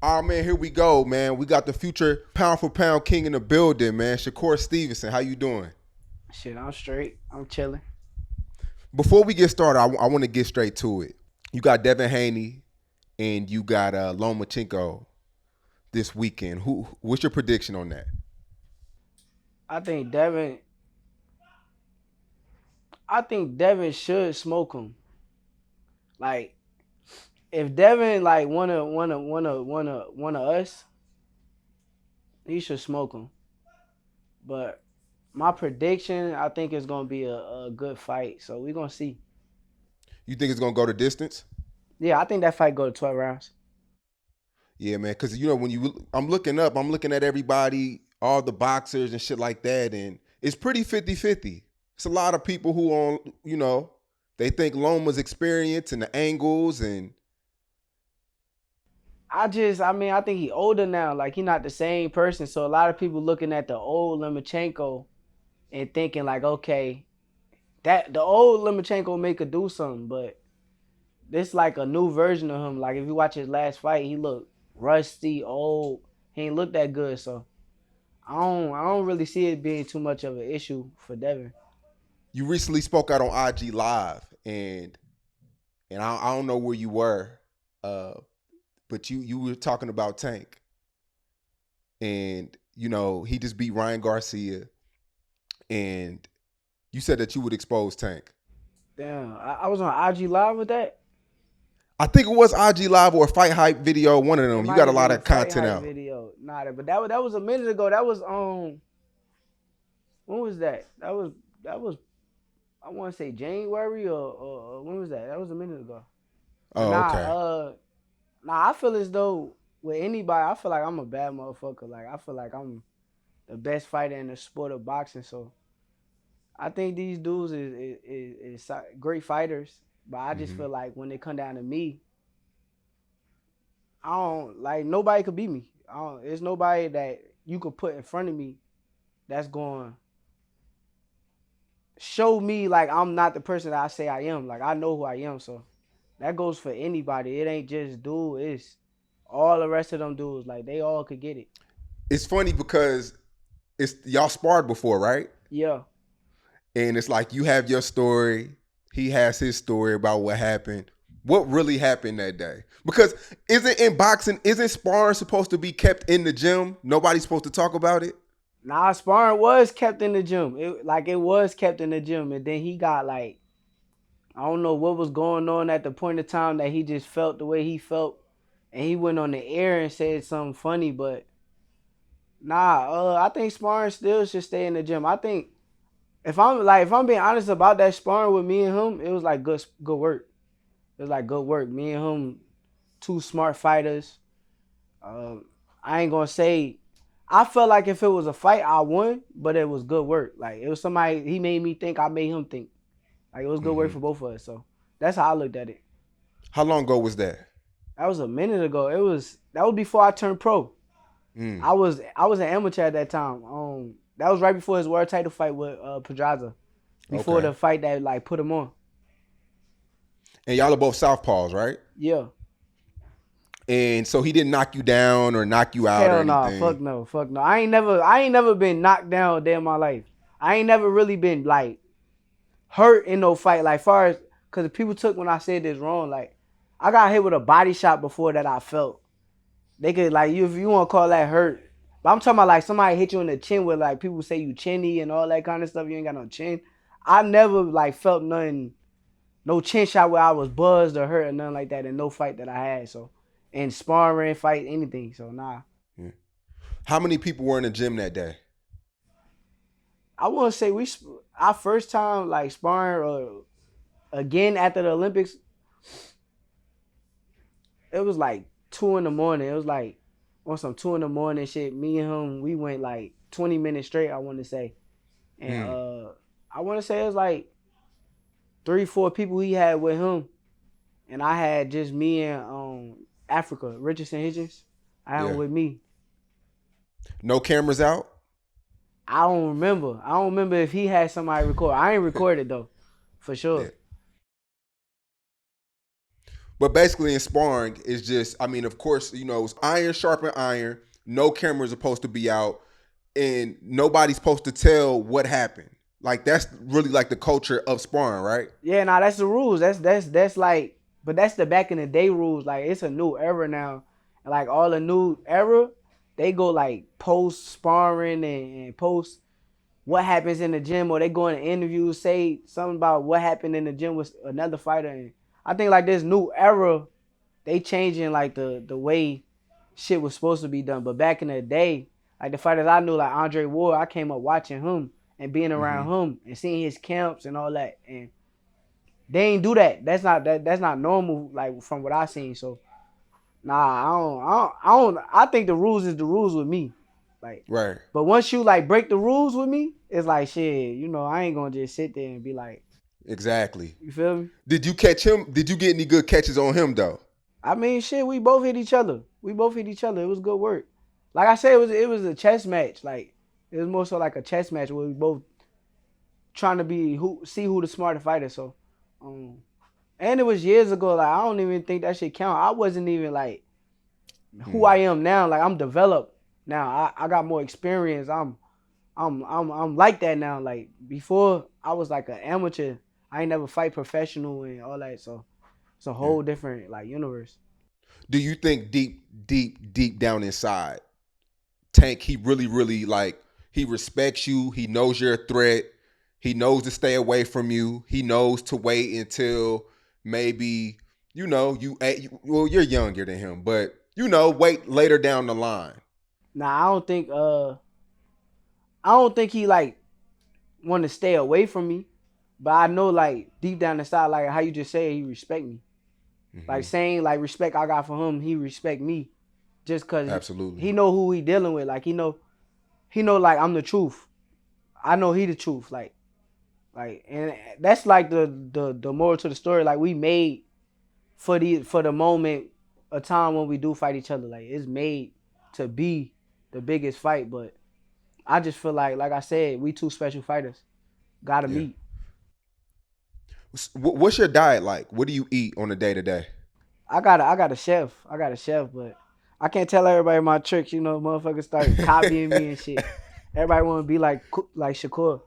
Oh man, here we go, man. We got the future pound for pound king in the building, man. Shakur Stevenson, how you doing? Shit, I'm straight. I'm chilling. Before we get started, I want to get straight to it. You got Devin Haney and you got Lomachenko this weekend. What's your prediction on that? I think Devin. I think Devin should smoke him. Like if Devin like one of us, he should smoke him. But my prediction, I think it's gonna be a good fight. So we gonna see. You think it's gonna go the distance? Yeah, I think that fight go to 12 rounds. Yeah, man. Because when I'm looking up, I'm looking at everybody, all the boxers and shit like that, and it's pretty 50-50. It's a lot of people who they think Loma's experience and the angles and I think he older now. Like he not the same person. So a lot of people looking at the old Lomachenko and thinking like, okay, that the old Lomachenko may could do something, but this like a new version of him. Like if you watch his last fight, he looked rusty, old. He ain't look that good. So I don't really see it being too much of an issue for Devin. you recently spoke out on IG Live, and I don't know where you were, uh, but you were talking about Tank, and he just beat Ryan Garcia, and you said that you would expose Tank. Damn, I was on IG Live with that. I think it was IG Live or a Fight Hype video, one of It them. You might got a have lot been a of fight content hype out. video. Nah, but that was a minute ago. That was when was that? That was I want to say January or when was that? That was a minute ago. But Oh, okay. I feel as though with anybody, I feel like I'm a bad motherfucker. Like I feel like I'm the best fighter in the sport of boxing. So I think these dudes is great fighters, but I just Hmm. feel like when they come down to me, I don't like nobody could beat me. There's nobody that you could put in front of me that's going show me like I'm not the person that I say I am. Like I know who I am, so that goes for anybody. It ain't just dude. It's all the rest of them dudes. Like they all could get it. It's funny because it's y'all sparred before, right? Yeah. And it's like you have your story, he has his story about what happened. What really happened that day? Because isn't sparring supposed to be kept in the gym? Nobody's supposed to talk about it. Nah, sparring was kept in the gym. It was kept in the gym, and then he got like I don't know what was going on at the point of time that he just felt the way he felt, and he went on the air and said something funny. But I think sparring still should stay in the gym. I think if I'm being honest about that sparring with me and him, it was like good work. It was like good work. Me and him, two smart fighters. Um, I ain't gonna say. I felt like if it was a fight, I won, but it was good work. Like it was somebody he made me think, I made him think. Like it was good work Hmm. for both of us. So that's how I looked at it. How long ago was that? That was a minute ago. That was before I turned pro. Mm. I was an amateur at that time. That was right before his world title fight with Pedraza. Before Okay. the fight that like put him on. And y'all are both southpaws, right? Yeah. And so he didn't knock you down or knock you out or Hell no. Fuck anything. no. Fuck no. I ain't never been knocked down a day in my life. I ain't never really been like hurt in no fight. Like far as because people took when I said this wrong. Like I got hit with a body shot before that I felt. They could like you if you want to call that hurt. But I'm talking about like somebody hit you in the chin with like people say you chinny and all that kind of stuff. You ain't got no chin. I never like felt nothing, no chin shot where I was buzzed or hurt or nothing like that in no fight that I had. So in sparring, fight, anything. So nah. Yeah. How many people were in the gym that day? I want to say our first time like sparring or again after the Olympics, it was like 2 in the morning. It was like on some 2 in the morning shit. Me and him, we went like 20 minutes straight. I want to say, and Mm. I want to say it was like 3, 4 people he had with him, and I had just me and Africa Richardson Hitchens. I had him Yeah. with me. No cameras out? I don't remember. I don't remember if he had somebody record. I ain't recorded though. for sure. Yeah. But basically in sparring, it's just, I mean, of course, it's iron sharpen iron. No cameras are supposed to be out, and nobody's supposed to tell what happened. Like that's really like the culture of sparring, right? Yeah, nah, that's the rules. That's like, but that's the back in the day rules. Like it's a new era now, and like all the new era, they go like post sparring and post what happens in the gym, or they go in an interview, say something about what happened in the gym with another fighter. And I think like this new era, they changing like the way shit was supposed to be done. But back in the day, like the fighters I knew, like Andre Ward, I came up watching him and being around him and seeing his camps and all that, and they ain't do that. That's not normal. Like from what I seen. So nah, I think the rules is the rules with me. Like, Right. but once you like break the rules with me, it's like shit. I ain't gonna just sit there and be like, Exactly. you feel me? Did you catch him? Did you get any good catches on him though? I mean, shit. We both hit each other. We both hit each other. It was good work. Like I said, it was a chess match. Like it was more so like a chess match where we both trying to see who the smarter fighter. So, um, and it was years ago. Like I don't even think that shit count. I wasn't even like who I am now. Like I'm developed now. I got more experience. I'm like that now. Like before, I was like an amateur. I ain't never fight professional and all that. So it's a Yeah. whole different like universe. Do you think deep down inside, Tank, he really, really like he respects you. He knows you're a threat. He knows to stay away from you. He knows to wait until maybe well, you're younger than him, but wait later down the line. Now I don't think he like want to stay away from me, but I know like deep down inside, like how you just say he respect me. Like saying like respect I got for him, he respect me, just cause Absolutely. he know who he dealing with. Like he know like I'm the truth. I know he the truth. Like and that's like the moral to the story. Like we made for the moment a time when we do fight each other. Like it's made to be the biggest fight, but I just feel like I said, we two special fighters. Gotta Yeah. meet. What's your diet like? What do you eat on a day to day? I got a chef. But I can't tell everybody my tricks. Motherfuckers start copying me and shit. Everybody want to be like Shakur.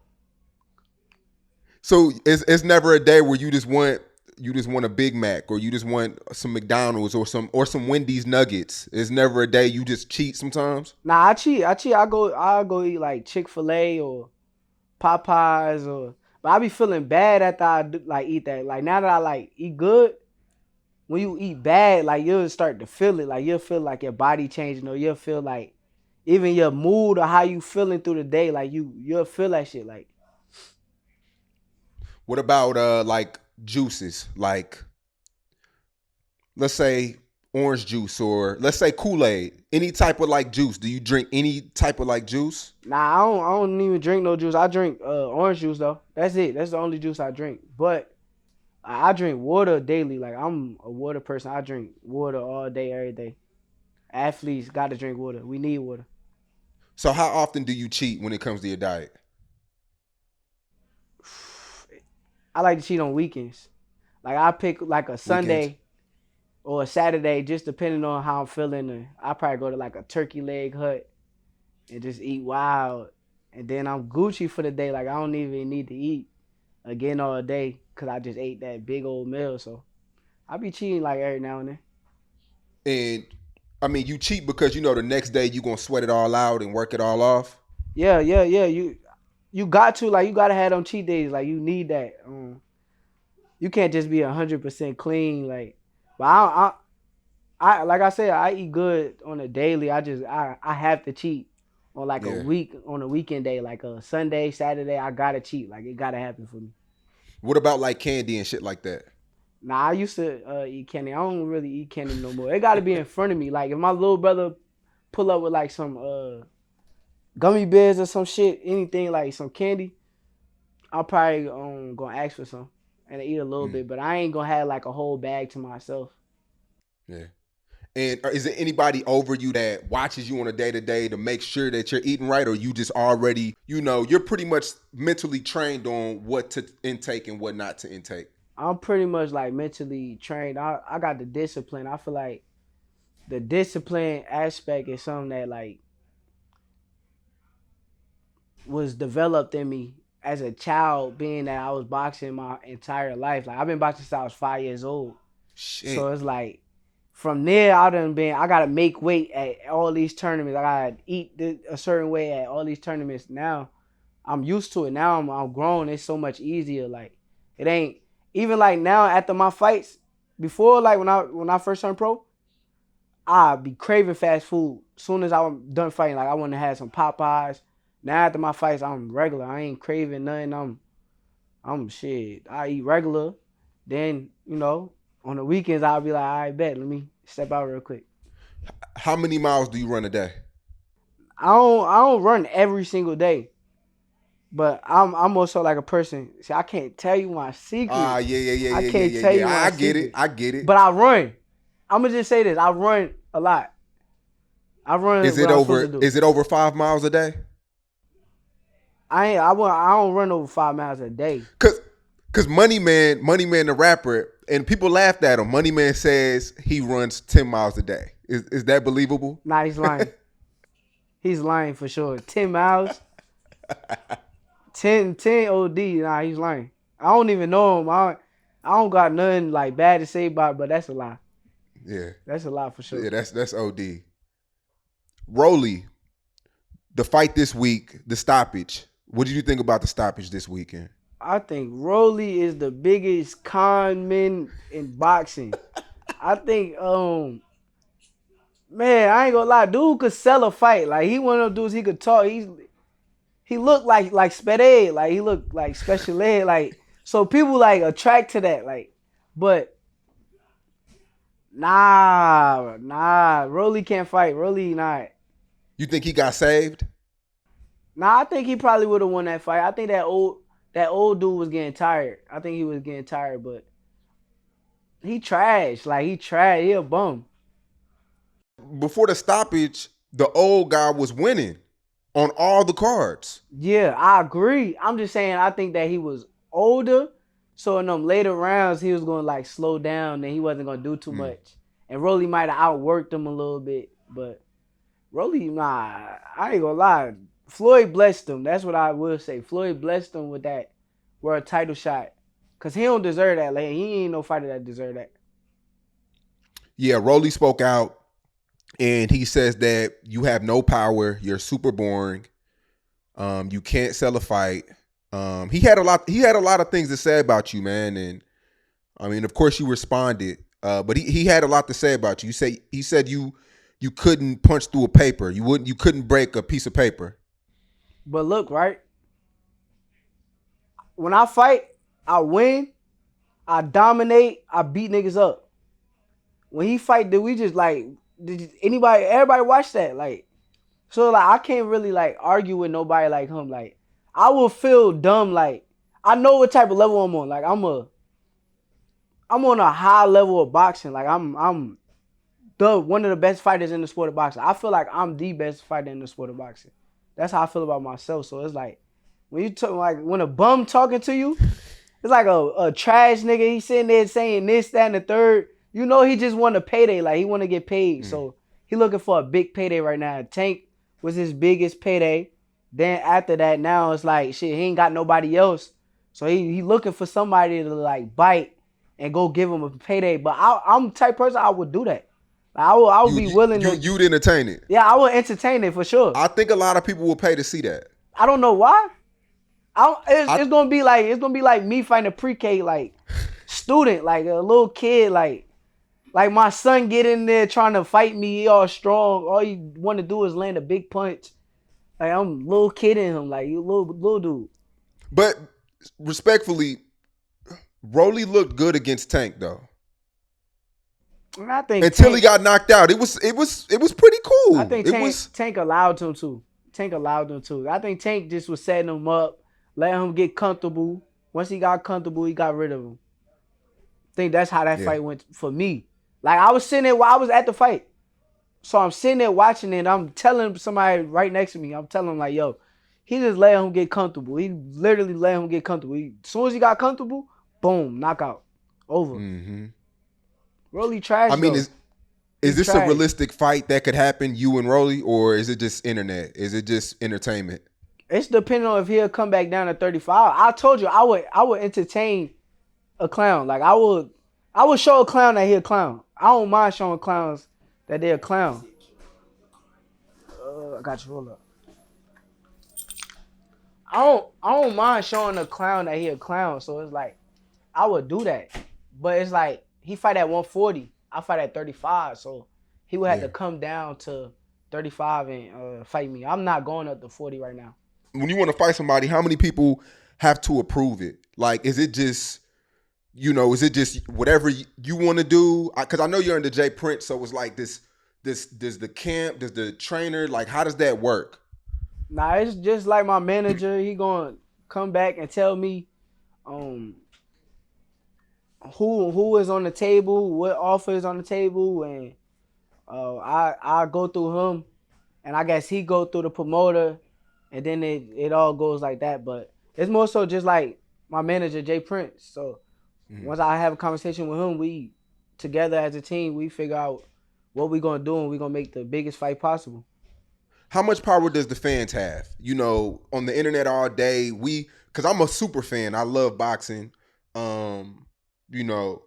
So it's never a day where you just want a Big Mac or you just want some McDonald's or some Wendy's nuggets. It's never a day you just cheat sometimes. Nah, I cheat. I go eat like Chick-fil-A or Popeyes but I be feeling bad after I do, like eat that. Like now that I like eat good, when you eat bad, like you'll start to feel it. Like you'll feel like your body changing, or you'll feel like even your mood or how you feeling through the day. Like you'll feel that shit. Like What about like juices? Like let's say orange juice or let's say Kool-Aid. Any type of like juice. Do you drink any type of like juice? nah, I don't even drink no juice. I drink orange juice though. That's it. That's the only juice I drink. But I drink water daily. Like I'm a water person. I drink water all day, every day. Athletes got to drink water. We need water. So how often do you cheat when it comes to your diet? I like to cheat on weekends. Like I pick like a Weekends? Sunday or a Saturday, just depending on how I'm feeling. And I probably go to like a turkey leg hut and just eat wild. And then I'm Gucci for the day. Like I don't even need to eat again all day because I just ate that big old meal. So I be cheating like every now and then. And I mean, you cheat because the next day you gonna sweat it all out and work it all off. Yeah, yeah, yeah. You got to like you gotta have them cheat days. Like you need that. You can't just be 100% clean. Like, but I like I said, I eat good on a daily. I have to cheat on like a Yeah. week on a weekend day, like a Sunday, Saturday. I gotta cheat. Like it gotta happen for me. What about like candy and shit like that? Now I used to eat candy. I don't really eat candy no more. It gotta be in front of me. Like if my little brother pull up with like some gummy bears or some shit, anything like some candy, I'm probably gonna ask for some and eat a little bit. But I ain't gonna have like a whole bag to myself. Yeah. And is there anybody over you that watches you on a day to day to make sure that you're eating right, or you just already, you're pretty much mentally trained on what to intake and what not to intake? I'm pretty much like mentally trained. I got the discipline. I feel like the discipline aspect is something that like was developed in me as a child, being that I was boxing my entire life. Like I've been boxing since I was 5 years old. So Shit. it's like from there I gotta make weight at all these tournaments. I gotta eat a certain way at all these tournaments. Now I'm used to it. Now I'm grown. It's so much easier. Like it ain't even like now after my fights. Before, like when I first turned pro, I'd be craving fast food. As soon as I'm done fighting, like I want to have some Popeyes. Now after my fights, I'm regular. I ain't craving nothing. I'm shit. I eat regular. Then, on the weekends I'll be like, I bet, let me step out real quick. How many miles do you run a day? I don't run every single day. But I'm also like a person. See, I can't tell you my secret. Yeah. I can't tell you my I get secret. it. I get it. But I run. I'm gonna just say this. I run a lot. I run Is what it I'm over? supposed to do. Is it over 5 miles a day? I don't run over 5 miles a day. Cause Money Man, the rapper, and people laughed at him. Money Man says he runs 10 miles a day. Is that believable? Nah, he's lying. He's lying for sure. 10 miles. 10 OD. Nah, he's lying. I don't even know him. I don't got nothing like bad to say about it, but that's a lie. Yeah. That's a lie for sure. Yeah, that's OD. Rolly, the fight this week, the stoppage. What did you think about the stoppage this weekend? I think Rolly is the biggest con man in boxing. I think, man, I ain't gonna lie, dude could sell a fight. Like he one of those dudes, he could talk. He looked like sped, like he looked like special ed, like so people like attract to that, like, but nah, Rolly can't fight. Rolly not. You think he got saved? Nah, I think he probably would have won that fight. I think that old dude was getting tired. I think he was getting tired, but he trash. Like he trash. He a bum. Before the stoppage, the old guy was winning on all the cards. Yeah, I agree. I'm just saying I think that he was older. So in them later rounds, he was gonna like slow down and he wasn't gonna do too much. And Rolly might have outworked him a little bit, but Rolly, nah, I ain't gonna lie. Floyd blessed him. That's what I will say. Floyd blessed him with that world title shot. Cause he don't deserve that. Like he ain't no fighter that deserve that. Yeah, Rolly spoke out and he says that you have no power, you're super boring. You can't sell a fight. He had a lot of things to say about you, man. And I mean, of course you responded. But he had a lot to say about you. He said you couldn't punch through a paper. You couldn't break a piece of paper. But look, right? When I fight, I win, I dominate, I beat niggas up. When he fight, everybody watch that? Like, so like I can't really like argue with nobody like him. Like, I will feel dumb. Like, I know what type of level I'm on. Like, I'm on a high level of boxing. Like, I'm one of the best fighters in the sport of boxing. I feel like I'm the best fighter in the sport of boxing. That's how I feel about myself. So it's like when you talk, like when a bum talking to you, it's like a trash nigga. He's sitting there saying this, that, and the third. You know he just want a payday. Like he want to get paid. So he looking for a big payday right now. Tank was his biggest payday. Then after that, now it's like shit. He ain't got nobody else. So he looking for somebody to like bite and go give him a payday. But I'm the type of person I would do that. I would be willing to. You'd entertain it. Yeah, I would entertain it for sure. I think a lot of people will pay to see that. I don't know why. It's gonna be like me fighting a pre-K like student, like a little kid, like my son get in there trying to fight me, he all strong. All you want to do is land a big punch. Like I'm little kid in him, like you little dude. But respectfully, Rolly looked good against Tank though. I think until Tank, he got knocked out, it was pretty cool. I think Tank allowed him to. Tank allowed him to. I think Tank just was setting him up, letting him get comfortable. Once he got comfortable, he got rid of him. I think that's how that fight went for me. Like I was sitting there while I was at the fight. So I'm sitting there watching it. I'm telling somebody right next to me. I'm telling him like, yo, he just let him get comfortable. He literally let him get comfortable. As soon as he got comfortable, boom, knockout, over. Mm-hmm. Rolly I trash mean, though. is He this a trash. realistic fight that could happen, you and Rolly, or is it just internet? Is it just entertainment? It's depending on if he'll come back down to 35. I told you I would entertain a clown. Like I would show a clown that he a clown. I don't mind showing clowns that they a clown. I got you. Hold up. I don't mind showing a clown that he a clown. So it's like I would do that. But it's like he fight at 140. I fight at 35. So he would have Yeah. to come down to 35 and fight me. I'm not going up to 40 right now. When you want to fight somebody, how many people have to approve it? Like, is it just, is it just whatever you want to do? Because I know you're under Jay Prince, so it's like does the camp, does the trainer, like, how does that work? Nah, it's just like my manager. He gonna come back and tell me um who is on the table, what offer is on the table, and I go through him, and I guess he go through the promoter, and then it all goes like that. But it's more so just like my manager Jay Prince. So once I have a conversation with him, we together as a team we figure out what we gonna do, and we gonna make the biggest fight possible. How much power does the fans have? On the internet all day, because I'm a super fan. I love boxing. Um, you know,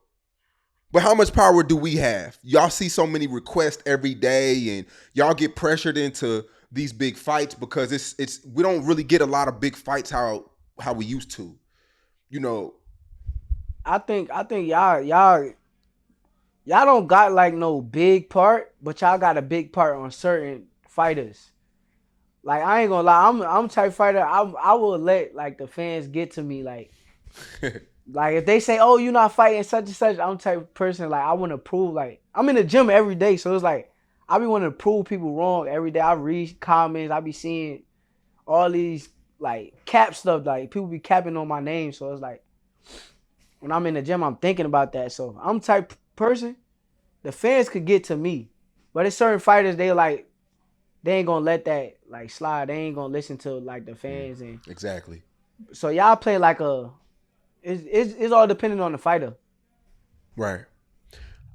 but how much power do we have? Y'all see so many requests every day, and y'all get pressured into these big fights because it's we don't really get a lot of big fights how we used to. You know, I think y'all don't got like no big part, but y'all got a big part on certain fighters. Like I ain't gonna lie, I'm type fighter. I will let like the fans get to me. Like if they say, oh, you not fighting such and such, I'm the type of person like I want to prove. Like I'm in the gym every day, so it's like I be wanting to prove people wrong every day. I read comments, I be seeing all these like cap stuff. Like people be capping on my name, so it's like when I'm in the gym, I'm thinking about that. So I'm the type person the fans could get to me, but it's certain fighters they ain't gonna let that like slide. They ain't gonna listen to like the fans, and exactly. so y'all play like it's all dependent on the fighter. Right.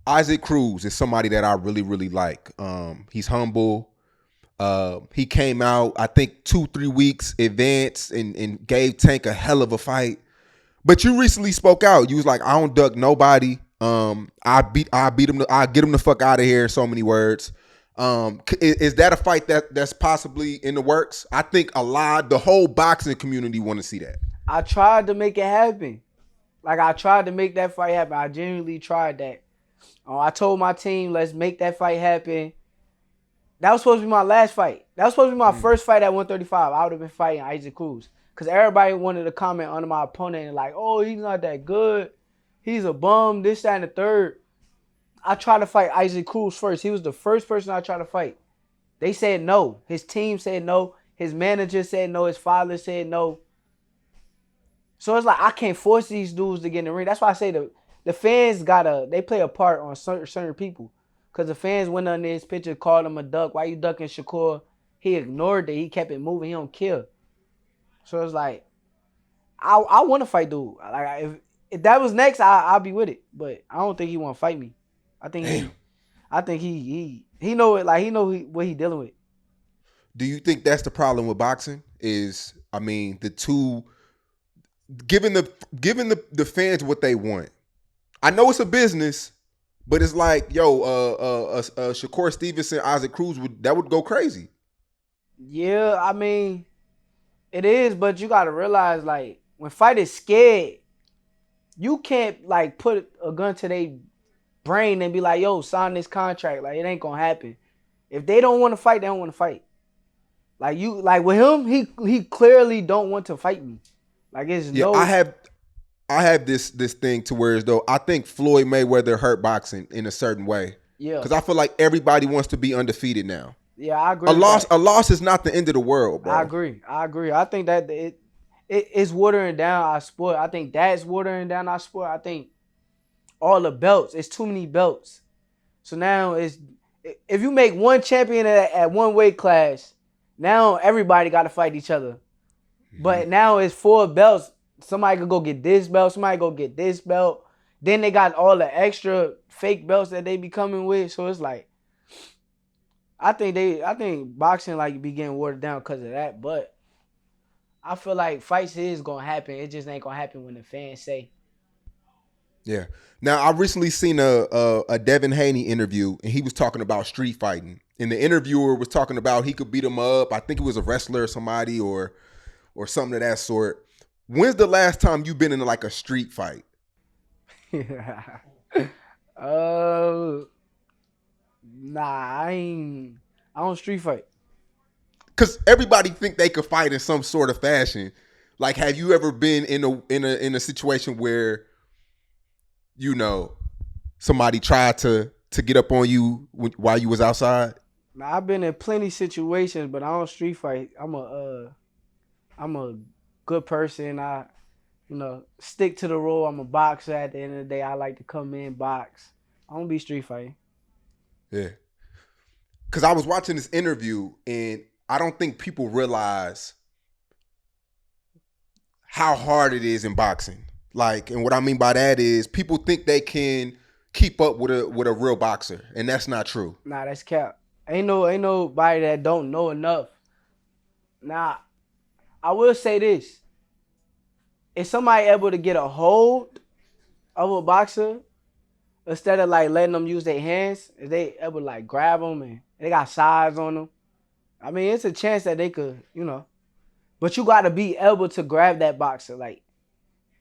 Isaac Cruz is somebody that I really, really like. He's humble. He came out, I think 2-3 weeks advance and gave Tank a hell of a fight. But you recently spoke out. You was like, I don't duck nobody. I beat him. I get him the fuck out of here. So many words. Is that a fight that's possibly in the works? I think the whole boxing community want to see that. I tried to make it happen. Like I tried to make that fight happen. I genuinely tried that. I told my team, let's make that fight happen. That was supposed to be my last fight. That was supposed to be my first fight at 135. I would have been fighting Isaac Cruz. Because everybody wanted to comment under my opponent and like, oh, he's not that good. He's a bum, this, that, and the third. I tried to fight Isaac Cruz first. He was the first person I tried to fight. They said no. His team said no. His manager said no. His father said no. So it's like I can't force these dudes to get in the ring. That's why I say the fans they play a part on certain people. Because the fans went under his picture, called him a duck. Why you ducking Shakur? He ignored it. He kept it moving. He don't kill. So it's like, I want to fight dude. Like if that was next, I'll be with it. But I don't think he want to fight me. I think he know it. Like he know what he dealing with. Do you think that's the problem with boxing? The two giving the fans what they want. I know it's a business, but it's like, Shakur Stevenson, Isaac Cruz would go crazy. Yeah, I mean, it is, but you gotta realize like when fighters scared, you can't like put a gun to their brain and be like, yo, sign this contract. Like it ain't gonna happen. If they don't want to fight, they don't want to fight. Like with him, he clearly don't want to fight me. Like it's no. I have this thing to where as though I think Floyd Mayweather hurt boxing in a certain way. Yeah. Because I feel like everybody wants to be undefeated now. Yeah, I agree. A loss is not the end of the world, bro. I agree. I think that it's watering down our sport. I think that's watering down our sport. I think all the belts. It's too many belts. So now it's if you make one champion at one weight class, now everybody got to fight each other. But now it's 4 belts. Somebody could go get this belt. Somebody go get this belt. Then they got all the extra fake belts that they be coming with. So it's like, I think boxing like be getting watered down because of that. But I feel like fights is gonna happen. It just ain't gonna happen when the fans say. Yeah. Now I recently seen a Devin Haney interview, and he was talking about street fighting. And the interviewer was talking about he could beat him up. I think it was a wrestler or somebody or something of that sort. When's the last time you've been in like a street fight? Nah, I don't street fight. Because everybody think they could fight in some sort of fashion. Like, have you ever been in a situation where, you know, somebody tried to get up on you while you was outside? Now I've been in plenty situations, but I don't street fight. I'm a good person. I stick to the role. I'm a boxer. At the end of the day, I like to come in, box. I don't be street fighting. Yeah. Because I was watching this interview, and I don't think people realize how hard it is in boxing. Like, and what I mean by that is people think they can keep up with a real boxer, and that's not true. Nah, that's cap. Ain't nobody that don't know enough. Nah, I will say this. If somebody able to get a hold of a boxer, instead of like letting them use their hands, if they able to like grab them and they got size on them, I mean, it's a chance that they could, but you got to be able to grab that boxer. Like,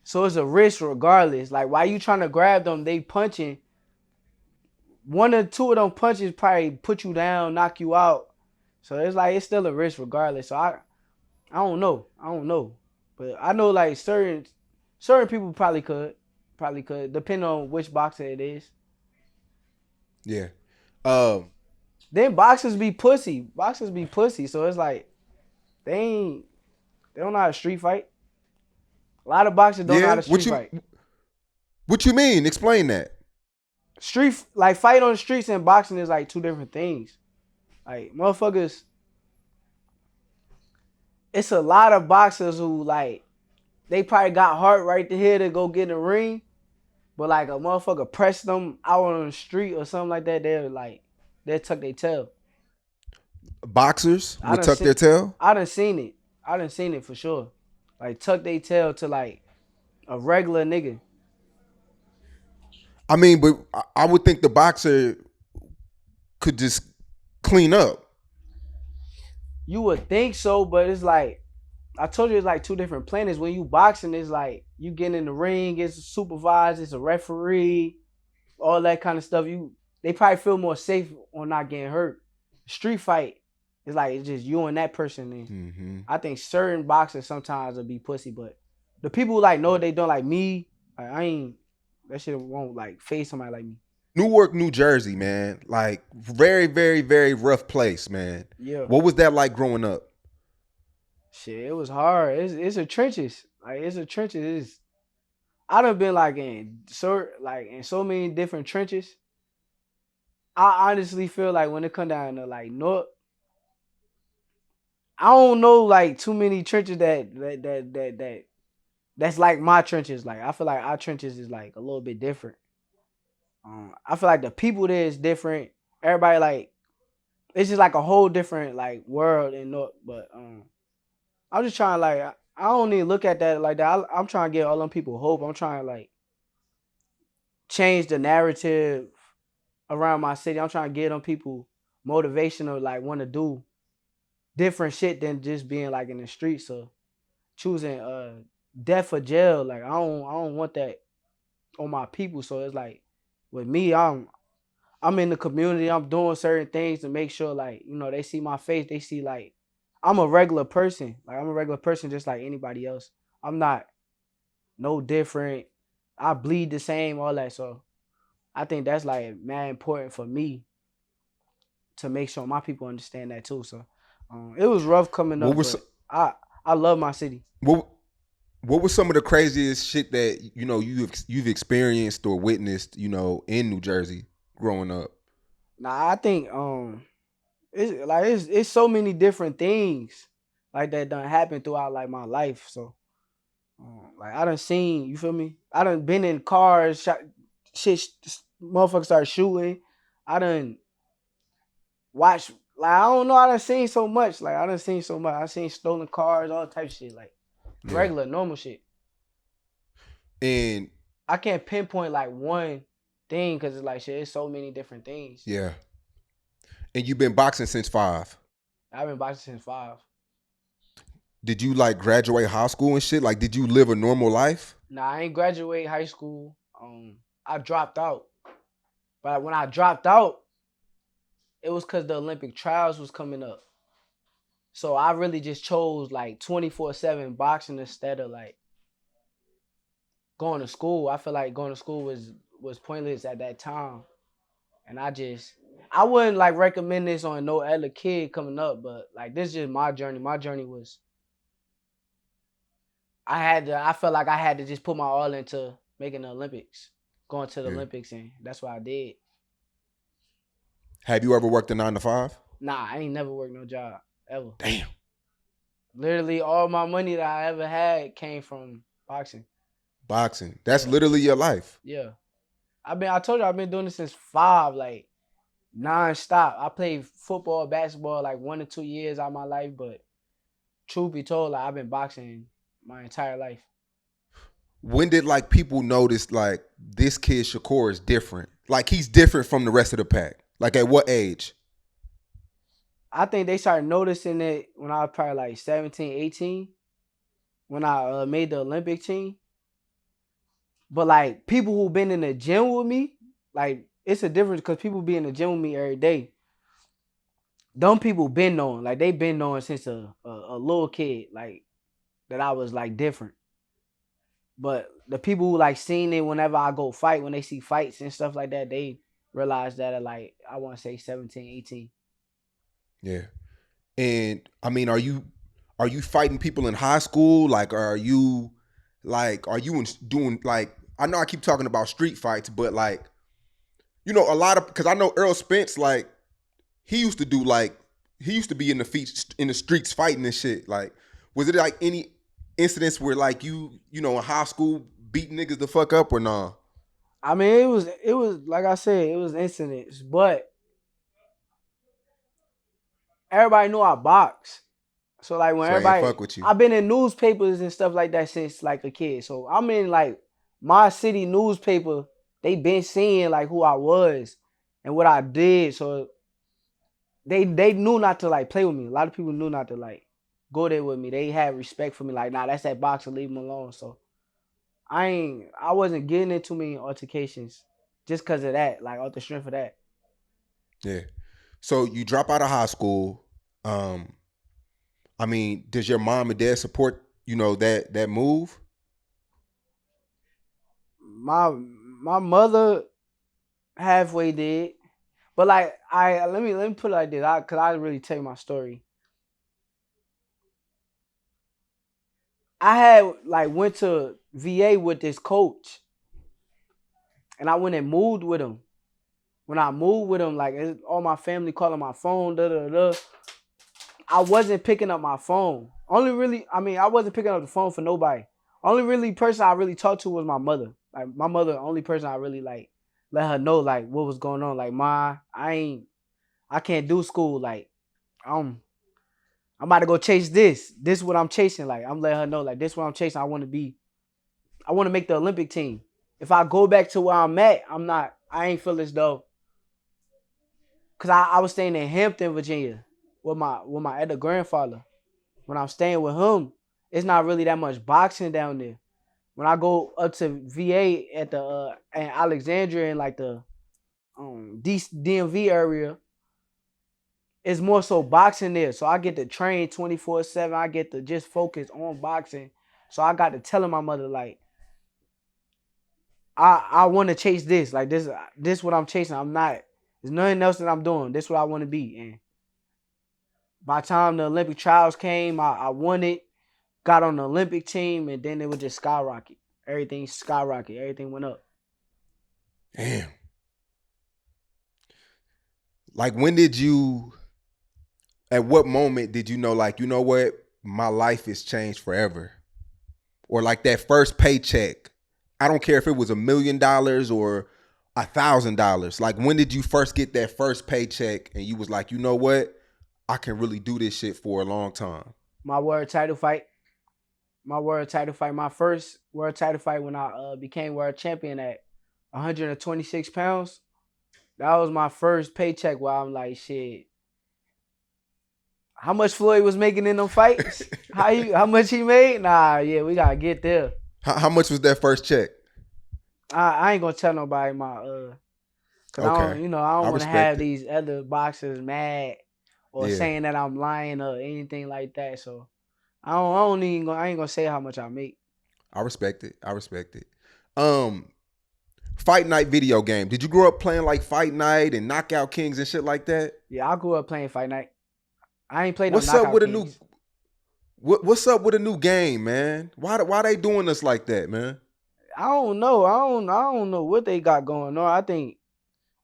so it's a risk regardless. Like, while you trying to grab them, they punching. 1 or 2 of them punches probably put you down, knock you out. So it's like, it's still a risk regardless. So I don't know. But I know like certain people probably could, depending on which boxer it is. Yeah. Then boxers be pussy. So it's like they don't know how to street fight. A lot of boxers don't know how to street fight. What you mean? Explain that. Fight on the streets and boxing is like 2 different things. Like, motherfuckers, it's a lot of boxers who like, they probably got heart right to here to go get in the ring, but like a motherfucker press them out on the street or something like that, they'll tuck their tail. Boxers would tuck their tail? I done seen it for sure. Like, tuck their tail to like a regular nigga. I mean, but I would think the boxer could just clean up. You would think so, but it's like, I told you, it's like 2 different planets. When you boxing, it's like you get in the ring, it's a supervisor, it's a referee, all that kind of stuff. They probably feel more safe on not getting hurt. Street fight is like, it's just you and that person. And I think certain boxers sometimes will be pussy, but the people who like know what they don't, like me, that shit won't like face somebody like me. Newark, New Jersey, man. Like, very, very, very rough place, man. Yeah. What was that like growing up? Shit, it was hard. It's a trenches. Like, it's a trenches. I done been like in so many different trenches. I honestly feel like when it come down to like North, I don't know like too many trenches that's like my trenches. Like, I feel like our trenches is like a little bit different. I feel like the people there is different. Everybody like, it's just like a whole different like world in North. But I'm just trying, like, I don't even look at that like that. I'm trying to give all them people hope. I'm trying to like change the narrative around my city. I'm trying to give them people motivation to like want to do different shit than just being like in the streets. So choosing death or jail, like I don't want that on my people. So it's like with me, I'm in the community. I'm doing certain things to make sure like, they see my face. They see like I'm a regular person. Like, I'm a regular person just like anybody else. I'm not no different. I bleed the same, all that. So I think that's like mad important for me to make sure my people understand that too. So it was rough coming up, but I love my city. What was some of the craziest shit that you've experienced or witnessed, in New Jersey growing up? Nah, I think it's so many different things like that done happen throughout like my life. So like I done seen, you feel me? I done been in cars, motherfuckers start shooting. I done watched, like I don't know, I done seen so much. Like I done seen so much. I seen stolen cars, all type of shit, like Yeah. regular, normal shit. And I can't pinpoint like one thing because it's like shit, it's so many different things. yeah. And you've been boxing since 5. I've been boxing since 5. Did you like graduate high school and shit? Like, did you live a normal life? Nah, I ain't graduate high school. I dropped out. But when I dropped out, it was because the Olympic trials was coming up. So I really just chose like 24/7 boxing instead of like going to school. I feel like going to school was pointless at that time. And I wouldn't like recommend this on no other kid coming up, but like this is just my journey. My journey was I felt like I had to just put my all into making the Olympics, going to the Yeah. Olympics, and that's what I did. Have you ever worked a 9 to 5? Nah, I ain't never worked no job ever. Damn. Literally, all my money that I ever had came from boxing. Boxing. That's literally your life. Yeah, I told you I've been doing this since 5, like non-stop. I played football, basketball, like 1 or 2 years out of my life, but truth be told, like I've been boxing my entire life. When did like people notice like this kid Shakur is different? Like he's different from the rest of the pack. Like at what age? I think they started noticing it when I was probably like 17, 18, when I made the Olympic team. But like people who been in the gym with me, like it's a difference because people be in the gym with me every day. Them people been knowing, like they been knowing since a little kid, like that I was like different. But the people who like seen it whenever I go fight, when they see fights and stuff like that, they realize that at like I want to say 17, 18. Yeah. And I mean, are you fighting people in high school? Like are you doing like I know I keep talking about street fights, but like you know a lot of because I know Earl Spence like he used to do like he used to be in the streets fighting and shit. Like was it like any incidents where like you know in high school beat niggas the fuck up or nah? I mean, it was like I said, it was incidents, but everybody knew I box. So like when So I ain't everybody, fuck with you. I've been in newspapers and stuff like that since like a kid. So I'm in like my city newspaper. They been seeing like who I was and what I did. So they knew not to like play with me. A lot of people knew not to like go there with me. They had respect for me. Like, nah, that's that boxer. Leave him alone. So I wasn't getting into many altercations just because of that. Like off the strength of that. Yeah. So you drop out of high school. Um, I mean, does your mom and dad support, you know, that move? My mother halfway did. But like let me put it like this, cause I really tell you my story. I had like went to VA with this coach, and I went and moved with him. When I moved with him, like all my family calling my phone, da da da. I wasn't picking up my phone. I wasn't picking up the phone for nobody. Only really person I really talked to was my mother. Like my mother, the only person I really like let her know like what was going on. Like, Ma, I can't do school. Like, I'm about to go chase this. This is what I'm chasing. Like, I'm letting her know, like, this is what I'm chasing. I want to make the Olympic team. If I go back to where I'm at, I ain't feel as though, cause I was staying in Hampton, Virginia, with my other grandfather. When I'm staying with him, it's not really that much boxing down there. When I go up to VA at the in Alexandria and like the DMV area, it's more so boxing there. So I get to train 24/7. I get to just focus on boxing. So I got to telling my mother like, I want to chase this. Like this what I'm chasing. I'm not. There's nothing else that I'm doing. This what I want to be. And by the time the Olympic trials came, I won it. Got on the Olympic team, and then it would just skyrocket. Everything skyrocket. Everything went up. Damn. Like, when did you? At what moment did you know? Like, you know what? My life is changed forever. Or like that first paycheck. I don't care if it was $1,000,000 or $1,000. Like, when did you first get that first paycheck and you was like, you know what? I can really do this shit for a long time. My world title fight. My world title fight. My first world title fight when I became world champion at 126 pounds. That was my first paycheck where I'm like, shit. How much Floyd was making in them fights? How much he made? Nah, yeah, we gotta get there. How much was that first check? I ain't gonna tell nobody my cause I Okay. don't I want to have respect it. these other boxers mad or Yeah. saying that I'm lying or anything like that. So I ain't gonna say how much I make. I respect it. I respect it. Fight Night video game. Did you grow up playing like Fight Night and Knockout Kings and shit like that? Yeah, I grew up playing Fight Night. I ain't played no What's up Knockout with a new Kings. What's up with a new game, man? Why they doing us like that, man? I don't know. I don't know what they got going on. I think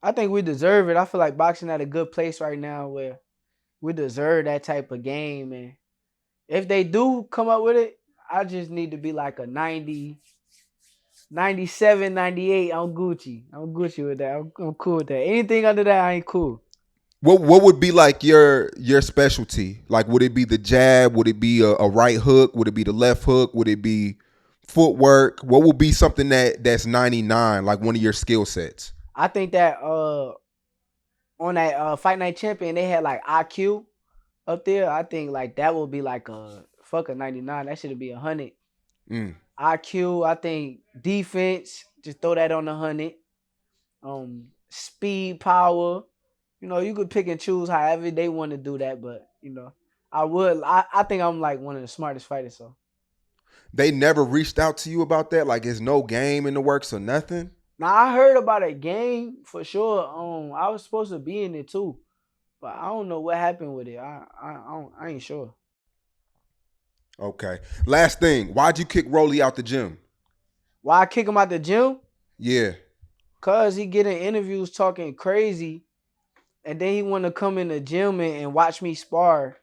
we deserve it. I feel like boxing at a good place right now where we deserve that type of game. And if they do come up with it, I just need to be like a 90, 97, 98. I'm Gucci. I'm Gucci with that. I'm cool with that. Anything under that, I ain't cool. What would be like your specialty? Like, would it be the jab? Would it be a right hook? Would it be the left hook? Would it be footwork? What would be something that's 99, like one of your skill sets? I think that on that Fight Night Champion, they had like IQ up there. I think like that would be like a fuck a 99. That should be 100. Mm. IQ, I think defense, just throw that on the 100. Speed, power. You could pick and choose however they want to do that, but I think I'm like one of the smartest fighters, so. They never reached out to you about that? Like, it's no game in the works or nothing? Now I heard about a game for sure. I was supposed to be in it too, but I don't know what happened with it. I ain't sure. Okay. Last thing, why'd you kick Rolly out the gym? Why I kick him out the gym? Yeah. Cause he getting interviews talking crazy, and then he want to come in the gym and watch me spar,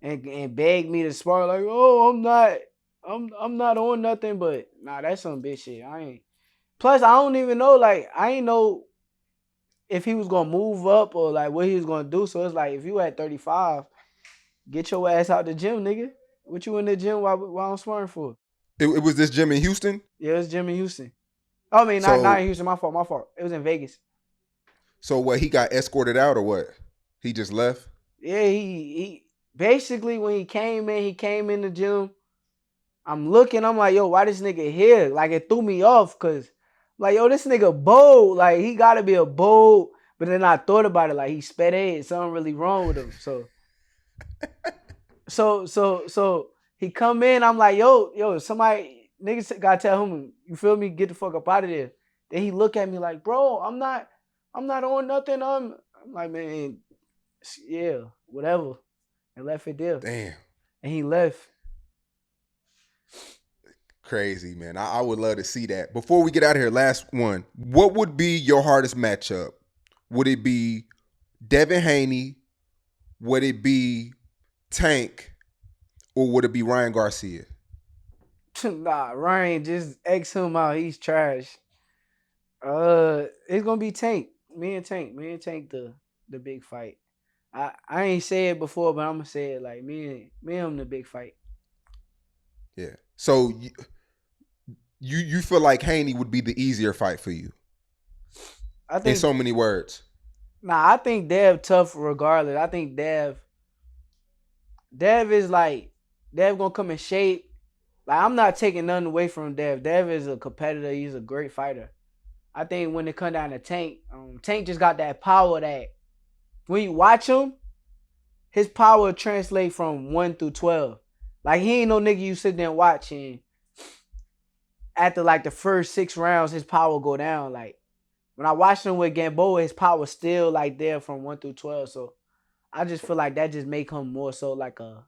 and beg me to spar. Like, oh, I'm not on nothing. But nah, that's some bitch shit. I ain't. Plus, I don't even know. Like, I ain't know if he was gonna move up or like what he was gonna do. So it's like, if you at 35, get your ass out the gym, nigga. What you in the gym while I'm sparring for? It was this gym in Houston? Yeah, it's gym in Houston. I mean, not in Houston. My fault. It was in Vegas. So what, he got escorted out or what? He just left? Yeah, he basically when he came in the gym. I'm looking, I'm like, yo, why this nigga here? Like, it threw me off because, like, yo, this nigga bold. Like, he got to be a bold. But then I thought about it, like, he sped head. Something really wrong with him. So he come in, I'm like, yo, somebody, niggas got to tell him, you feel me? Get the fuck up out of there. Then he look at me like, bro, I'm not on nothing. I'm like, man, yeah, whatever. And left it there. Damn. And he left. Crazy, man. I would love to see that. Before we get out of here, last one. What would be your hardest matchup? Would it be Devin Haney? Would it be Tank? Or would it be Ryan Garcia? Nah, Ryan, just X him out. He's trash. It's gonna be Tank. Me and Tank the big fight. I ain't say it before, but I'm gonna say it like me and him the big fight. Yeah. So you feel like Haney would be the easier fight for you? I think in so many words. Nah, I think Dev tough regardless. I think Dev is like Dev gonna come in shape. Like, I'm not taking nothing away from Dev. Dev is a competitor. He's a great fighter. I think when it come down to Tank, Tank just got that power that when you watch him, his power translate from 1 through 12. Like, he ain't no nigga you sit there and watch and after like the first 6 rounds, his power go down. Like, when I watched him with Gamboa, his power still like there from 1 through 12. So I just feel like that just make him more so like a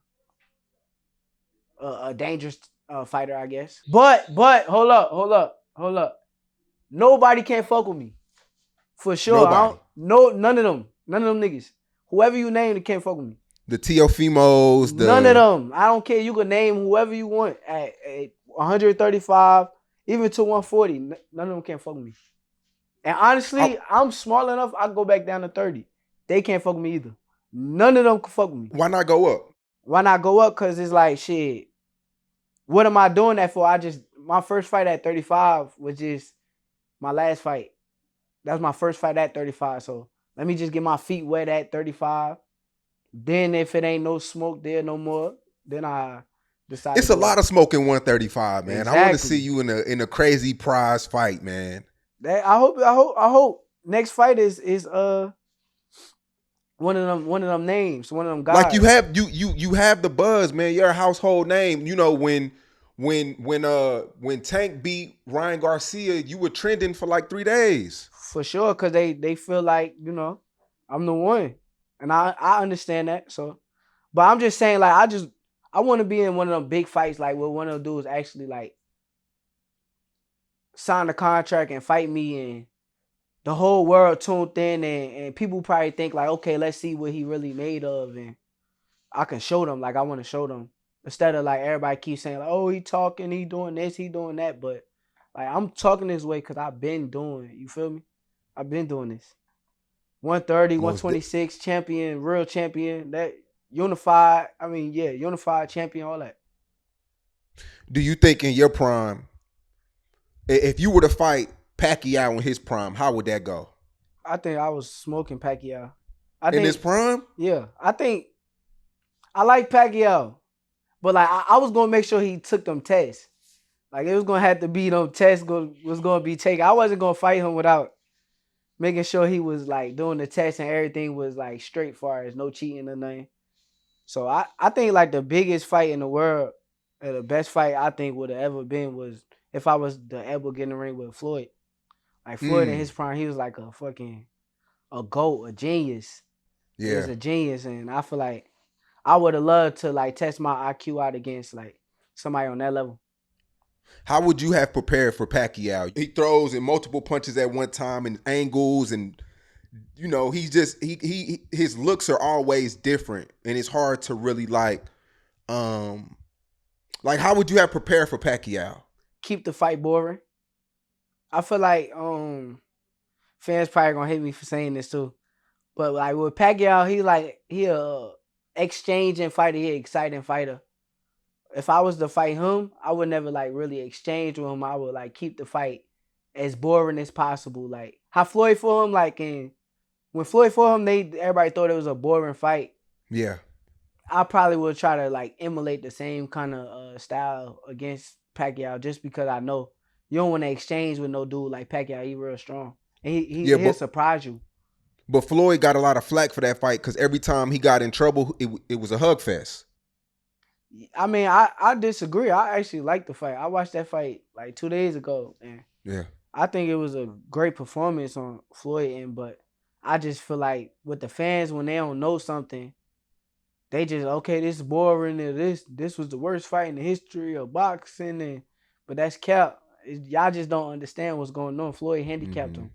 dangerous fighter, I guess. But hold up. Nobody can fuck with me. For sure. Nobody. None of them. None of them niggas. Whoever you name, they can't fuck with me. The Teofimos, None of them. I don't care. You can name whoever you want at 135, even to 140. None of them can't fuck with me. And honestly, I'm small enough. I go back down to 30. They can't fuck with me either. None of them can fuck with me. Why not go up? Why not go up? Cause it's like shit. What am I doing that for? My first fight at 35 was just my last fight. That was my first fight at 35. So let me just get my feet wet at 35. Then if it ain't no smoke there no more, then I decide. It's a lot of smoke in 135, man. Exactly. I want to see you in a crazy prize fight, man. I hope next fight is one of them names, one of them guys. Like you have the buzz, man. You're a household name. You know when Tank beat Ryan Garcia, you were trending for like 3 days. For sure, cause they feel like, you know, I'm the one. And I understand that. So, but I'm just saying, like, I want to be in one of them big fights, like where one of them dudes actually like sign a contract and fight me, and the whole world tuned in, and people probably think like, okay, let's see what he really made of, and I can show them. Like, I want to show them, instead of like everybody keeps saying like, oh, he talking, he doing this, he doing that, but like I'm talking this way because I've been doing it. You feel me? I've been doing this. 130, 126 champion, real champion, that unified champion, all that. Do you think in your prime, if you were to fight Pacquiao in his prime, how would that go? I think I was smoking Pacquiao. In his prime? Yeah. I think I like Pacquiao, but like I was going to make sure he took them tests. Like it was going to have to be them tests was going to be taken. I wasn't going to fight him without making sure he was like doing the test and everything was like straight, far as no cheating or nothing. So I think like the biggest fight in the world, or the best fight I think would have ever been, was if I was to ever get in the ring with Floyd. Like Floyd in his prime, he was like a GOAT, a genius. Yeah. He was a genius, and I feel like I would have loved to like test my IQ out against like somebody on that level. How would you have prepared for Pacquiao? He throws in multiple punches at one time and angles, and you know, he's just his looks are always different, and it's hard to really like how would you have prepared for Pacquiao? Keep the fight boring. I feel like fans probably gonna hate me for saying this too, but like with Pacquiao, he a exchanging fighter, he an exciting fighter. If I was to fight him, I would never like really exchange with him. I would like keep the fight as boring as possible. Like how Floyd fought him, when Floyd fought him, everybody thought it was a boring fight. Yeah. I probably would try to like emulate the same kind of style against Pacquiao, just because I know you don't want to exchange with no dude like Pacquiao. He real strong, and he'll surprise you. But Floyd got a lot of flack for that fight because every time he got in trouble, it was a hug fest. I mean, I disagree. I actually like the fight. I watched that fight like 2 days ago, and yeah, I think it was a great performance on Floyd. But I just feel like with the fans, when they don't know something, they just, okay, this is boring, and this was the worst fight in the history of boxing, but that's cap. Y'all just don't understand what's going on. Floyd handicapped him.